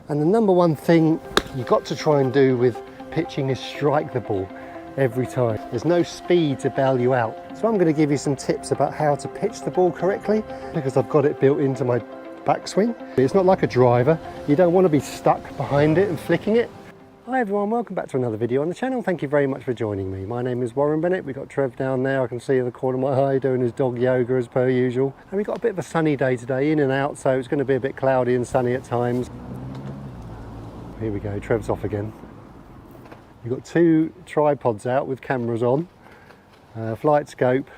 And the number one thing you've got to try and do with pitching is strike the ball every time. There's no speed to bail you out. So I'm going to give you some tips about how to pitch the ball correctly, because I've got it built into my backswing. It's not like a driver. You don't want to be stuck behind it and flicking it. Hi everyone, welcome back to another video on the channel. Thank you very much for joining me. My name is Warren Bennett. We've got Trev down there, I can see in the corner of my eye, doing his dog yoga as per usual. And we've got a bit of a sunny day today, in and out, so it's going to be a bit cloudy and sunny at times. Here we go, Trev's off again. We've got two tripods out with cameras on, flight scope,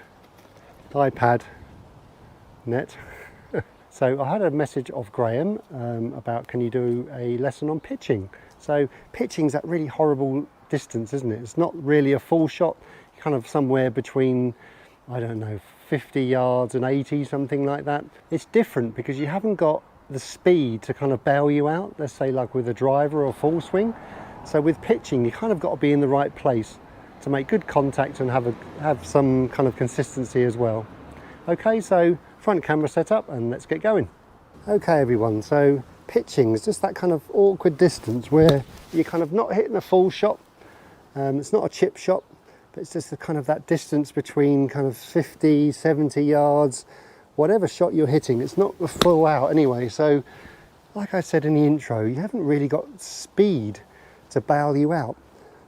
iPad, net. So I had a message of Graham about can you do a lesson on pitching. So pitching's that really horrible distance, isn't it? It's not really a full shot, kind of somewhere between, I don't know, 50 yards and 80, something like that. It's different because you haven't got the speed to kind of bail you out, let's say like with a driver or full swing. So with pitching, you kind of got to be in the right place to make good contact and have some kind of consistency as well. Okay, so front camera set up and let's get going. Okay everyone, so pitching is just that kind of awkward distance where you're kind of not hitting a full shot. It's not a chip shot, but it's just the kind of that distance between kind of 50, 70 yards, whatever shot you're hitting. It's not a full out anyway. So like I said in the intro, you haven't really got speed to bail you out.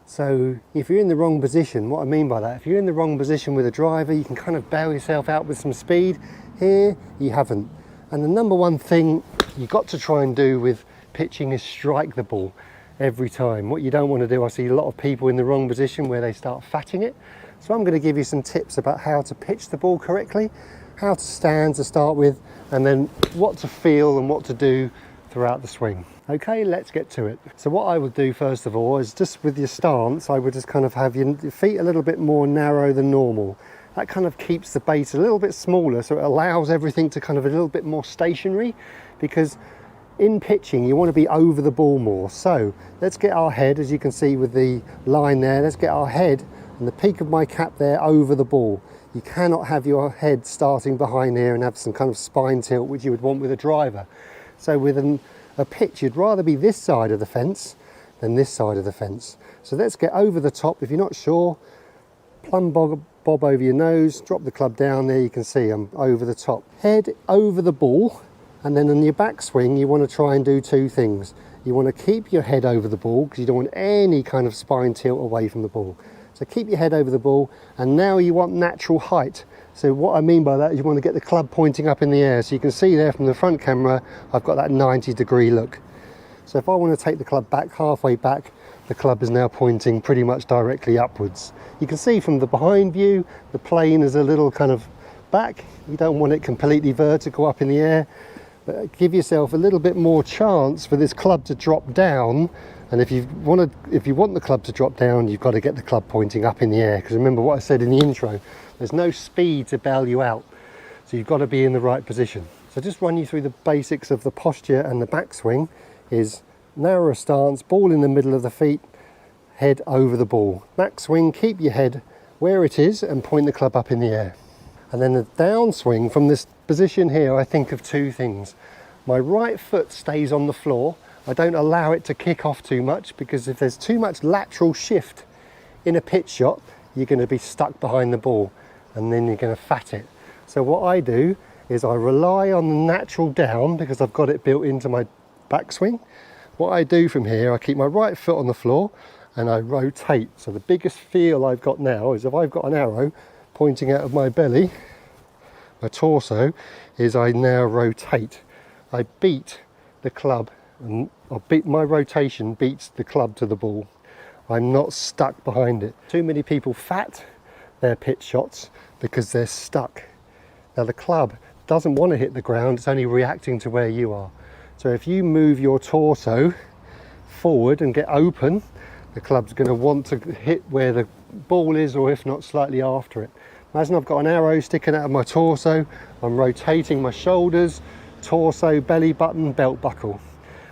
So if you're in the wrong position, what I mean by that, if you're in the wrong position with a driver, you can kind of bail yourself out with some speed. Here, you haven't. And the number one thing you've got to try and do with pitching is strike the ball every time. What you don't want to do, I see a lot of people in the wrong position where they start fatting it. So I'm going to give you some tips about how to pitch the ball correctly, how to stand to start with, and then what to feel and what to do throughout the swing. Okay, let's get to it. So what I would do first of all is just with your stance, I would just kind of have your feet a little bit more narrow than normal. That kind of keeps the base a little bit smaller, so it allows everything to kind of a little bit more stationary, because in pitching you want to be over the ball more. So let's get our head, as you can see with the line there, let's get our head and the peak of my cap there over the ball. You cannot have your head starting behind here and have some kind of spine tilt, which you would want with a driver. So with a pitch, you'd rather be this side of the fence than this side of the fence. So let's get over the top. If you're not sure, plumb bob over your nose, drop the club down there, you can see I'm over the top. Head over the ball, and then on your backswing you want to try and do two things. You want to keep your head over the ball because you don't want any kind of spine tilt away from the ball. So keep your head over the ball, and now you want natural height. So what I mean by that is you want to get the club pointing up in the air. So you can see there from the front camera, I've got that 90-degree look. So if I want to take the club back, halfway back, the club is now pointing pretty much directly upwards. You can see from the behind view, the plane is a little kind of back. You don't want it completely vertical up in the air, but give yourself a little bit more chance for this club to drop down. And if you want the club to drop down, you've got to get the club pointing up in the air. Because remember what I said in the intro, there's no speed to bail you out. So you've got to be in the right position. So just run you through the basics of the posture and the backswing is narrower stance, ball in the middle of the feet, head over the ball. Backswing, keep your head where it is and point the club up in the air. And then the downswing from this position here, I think of two things. My right foot stays on the floor. I don't allow it to kick off too much, because if there's too much lateral shift in a pitch shot, you're going to be stuck behind the ball and then you're going to fat it. So what I do is I rely on the natural down because I've got it built into my backswing. What I do from here, I keep my right foot on the floor and I rotate. So the biggest feel I've got now is if I've got an arrow pointing out of my belly, my torso, is I now rotate. I beat the club, and my rotation beats the club to the ball. I'm not stuck behind it. Too many people fat their pitch shots because they're stuck. Now the club doesn't want to hit the ground, it's only reacting to where you are. So if you move your torso forward and get open, the club's going to want to hit where the ball is, or if not slightly after it. Imagine I've got an arrow sticking out of my torso, I'm rotating my shoulders, torso, belly button, belt buckle.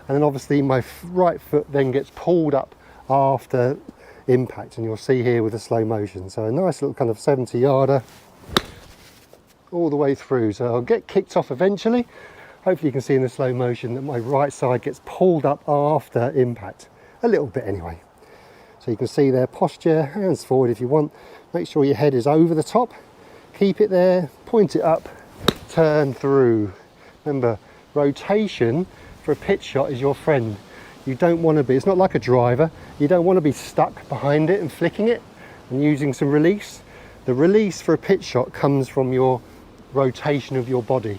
And then obviously my right foot then gets pulled up after impact, and you'll see here with the slow motion. So a nice little kind of 70-yarder all the way through. So I'll get kicked off eventually. Hopefully you can see in the slow motion that my right side gets pulled up after impact, a little bit anyway. So you can see there, posture, hands forward if you want. Make sure your head is over the top. Keep it there, point it up, turn through. Remember, rotation for a pitch shot is your friend. You don't want to be, it's not like a driver, you don't want to be stuck behind it and flicking it and using some release. The release for a pitch shot comes from your rotation of your body.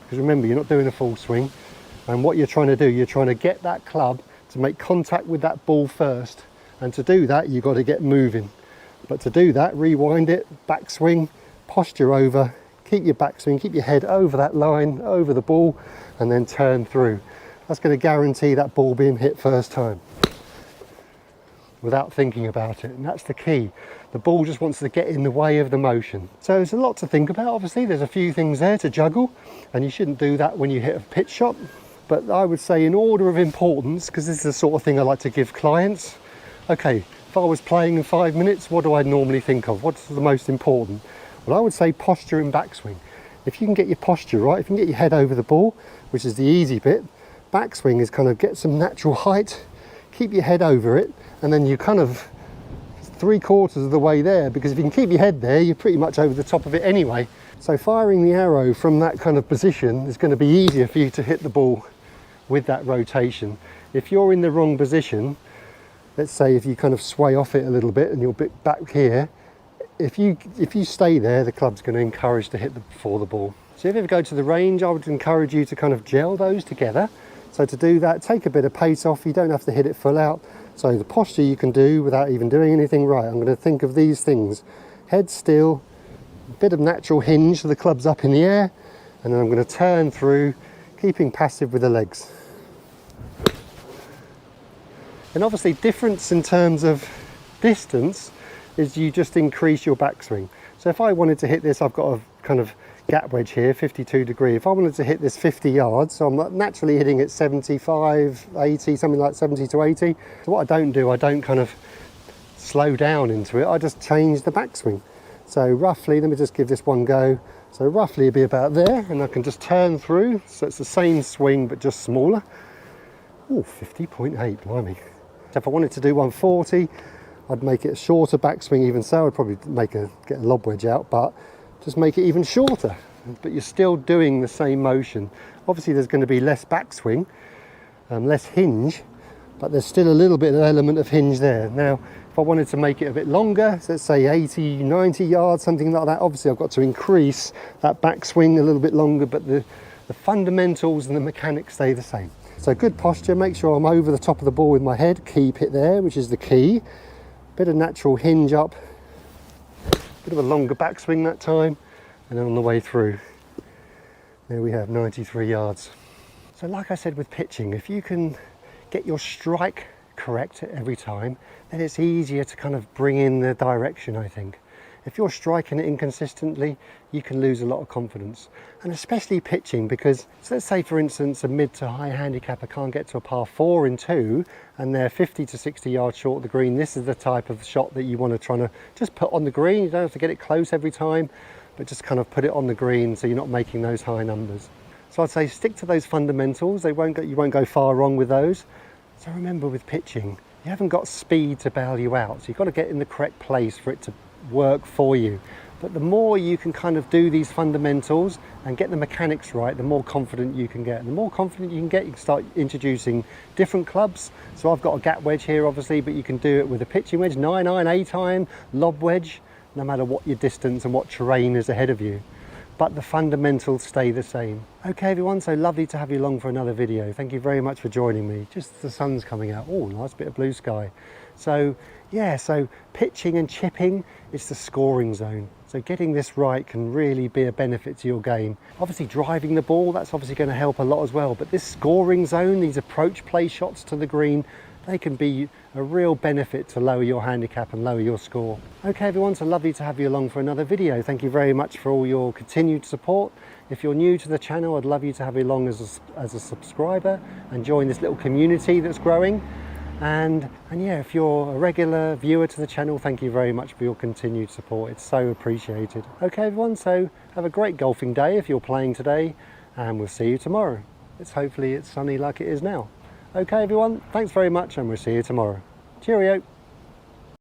Because remember, you're not doing a full swing, and what you're trying to do, you're trying to get that club to make contact with that ball first, and to do that you've got to get moving. But to do that, rewind it, backswing, posture over, keep your backswing, keep your head over that line, over the ball, and then turn through. That's going to guarantee that ball being hit first time without thinking about it, and that's the key. The ball just wants to get in the way of the motion. So there's a lot to think about. Obviously there's a few things there to juggle, and you shouldn't do that when you hit a pitch shot. But I would say in order of importance, because this is the sort of thing I like to give clients, okay, if I was playing in 5 minutes, what do I normally think of? What's the most important? Well, I would say posture and backswing. If you can get your posture right, if you can get your head over the ball, which is the easy bit, backswing is kind of get some natural height, keep your head over it, and then you kind of 3/4 of the way there, because if you can keep your head there, you're pretty much over the top of it anyway. So firing the arrow from that kind of position is going to be easier for you to hit the ball with that rotation. If you're in the wrong position, let's say if you kind of sway off it a little bit and you're a bit back here, if you stay there, the club's going to encourage to hit for the ball. So if you ever go to the range, I would encourage you to kind of gel those together. So to do that, take a bit of pace off, you don't have to hit it full out. So the posture you can do without even doing anything right. I'm going to think of these things. Head still, a bit of natural hinge so the club's up in the air, and then I'm going to turn through, keeping passive with the legs. And obviously difference in terms of distance is you just increase your backswing. So if I wanted to hit this, I've got a kind of gap wedge here, 52 degree. If I wanted to hit this 50 yards, so I'm naturally hitting it 75, 80, something like 70 to 80. So what I don't kind of slow down into it, I just change the backswing. So roughly, let me just give this one go. So roughly it'd be about there, and I can just turn through. So it's the same swing, but just smaller. Oh, 50.8, blimey. So if I wanted to do 140, I'd make it a shorter backswing even so. I'd probably get a lob wedge out, but just make it even shorter. But you're still doing the same motion. Obviously there's going to be less backswing, less hinge, but there's still a little bit of element of hinge there. Now, if I wanted to make it a bit longer, so let's say 80, 90 yards, something like that, obviously I've got to increase that backswing a little bit longer, but the fundamentals and the mechanics stay the same. So good posture, make sure I'm over the top of the ball with my head, keep it there, which is the key. Bit of natural hinge up, bit of a longer backswing that time, and then on the way through, there we have 93 yards. So like I said with pitching, if you can get your strike correct every time, then it's easier to kind of bring in the direction, I think. If you're striking it inconsistently, you can lose a lot of confidence. And especially pitching, because so let's say for instance a mid to high handicapper can't get to a par 4 in 2 and they're 50 to 60 yards short of the green. This is the type of shot that you want to try to just put on the green. You don't have to get it close every time, but just kind of put it on the green so you're not making those high numbers. So I'd say stick to those fundamentals. You won't go far wrong with those. So remember with pitching, you haven't got speed to bail you out. So you've got to get in the correct place for it to work for you. But the more you can kind of do these fundamentals and get the mechanics right, the more confident you can get. And the more confident you can start introducing different clubs. So I've got a gap wedge here obviously, but you can do it with a pitching wedge, 9-iron, 8-iron, lob wedge, no matter what your distance and what terrain is ahead of you. But the fundamentals stay the same. Okay everyone, so lovely to have you along for another video. Thank you very much for joining me. Just the sun's coming out. Oh, nice bit of blue sky. So yeah, so pitching and chipping, it's the scoring zone. So getting this right can really be a benefit to your game. Obviously driving the ball, that's obviously going to help a lot as well. But this scoring zone, these approach play shots to the green, they can be a real benefit to lower your handicap and lower your score. Okay everyone, so lovely to have you along for another video. Thank you very much for all your continued support. If you're new to the channel, I'd love you to have you along as a subscriber and join this little community that's growing. And yeah, if you're a regular viewer to the channel, thank you very much for your continued support. It's so appreciated. Okay everyone, so have a great golfing day if you're playing today, and we'll see you tomorrow. Hopefully it's sunny like it is now. Okay everyone, thanks very much and we'll see you tomorrow. Cheerio.